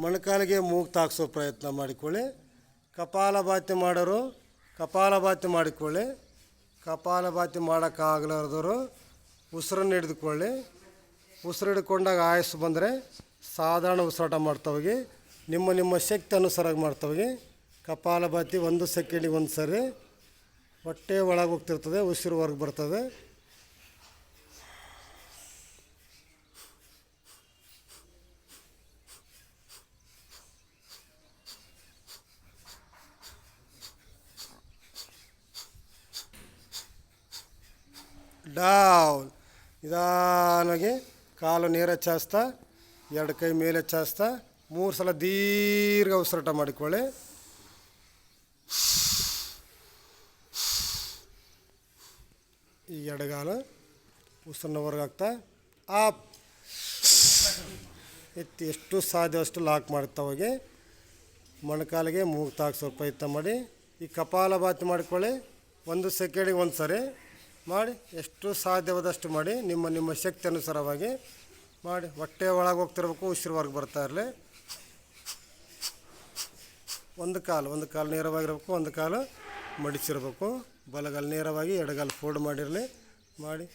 ಮೊಣಕಾಲಿಗೆ ಮೂಗು ತಾಗಿಸೋ ಪ್ರಯತ್ನ ಮಾಡಿಕೊಳ್ಳಿ. ಕಪಾಲಭಾತಿ ಮಾಡೋರು ಕಪಾಲಭಾತಿ ಮಾಡಿಕೊಳ್ಳಿ. ಕಪಾಲಭಾತಿ ಮಾಡೋಕ್ಕಾಗಲಾರ್ದವರು ಉಸಿರನ್ನು ಹಿಡಿದುಕೊಳ್ಳಿ. ಉಸಿರು ಹಿಡ್ಕೊಂಡಾಗ ಆಯಸ್ಸು ಬಂದರೆ ಸಾಧಾರಣ ಉಸಿರಾಟ ಮಾಡ್ತಾವೆ. ನಿಮ್ಮ ಶಕ್ತಿ ಅನುಸಾರ ಮಾಡ್ತಾವೆ. ಕಪಾಲಭಾತಿ 1 ಸೆಕೆಂಡಿಗೆ ಒಂದು ಸರಿ. ಹೊಟ್ಟೆ ಒಳಗೆ ಹೋಗ್ತಿರ್ತದೆ, ಉಸಿರು ಹೊರಗೆ ಬರ್ತದೆ. ಡೌನ್. ನಿಧಾನವಾಗಿ ಕಾಲು ನೇರ ಚಾಚ್ತಾ, 2 ಕೈ ಮೇಲೆ ಚಾಚ್ತಾ 3 ಸಲ ದೀರ್ಘ ಉಸಿರಾಟ ಮಾಡಿಕೊಳ್ಳಿ. ಈ ಎಡಗಾಲು ಉಸಿರನ್ನ ಹೊರಗಾಗ್ತಾ ಆಪ್ ಎತ್ತಿ ಎಷ್ಟು ಸಾಧ್ಯವಷ್ಟು ಲಾಕ್ ಮಾಡ್ತಾ ಹೋಗಿ. ಮೊಣಕಾಲಿಗೆ ಮೂಗು ತಾಗಿಸೋ ಪ್ರಯತ್ನ ಮಾಡಿ. ಈ ಕಪಾಲಭಾತಿ ಮಾಡಿಕೊಳ್ಳಿ. 1 ಸೆಕೆಂಡಿಗೆ ಒಂದು ಸರಿ ಮಾಡಿ. ಎಷ್ಟು ಸಾಧ್ಯವಾದಷ್ಟು ಮಾಡಿ. ನಿಮ್ಮ ಶಕ್ತಿ ಅನುಸಾರವಾಗಿ ಮಾಡಿ. ಹೊಟ್ಟೆ ಒಳಗೆ ಹೋಗ್ತಿರ್ಬೇಕು, ಉಸಿರು ಹೊರಗೆ ಬರ್ತಾ ಇರಲಿ. ಒಂದು ಕಾಲು ನೇರವಾಗಿರಬೇಕು, ಒಂದು ಕಾಲು ಮಡಿಸಿರ್ಬೇಕು. ಬಲಗಾಲು ನೇರವಾಗಿ, ಎಡಗಾಲು ಫೋಲ್ಡ್ ಮಾಡಿರಲಿ. ಮಾಡಿ.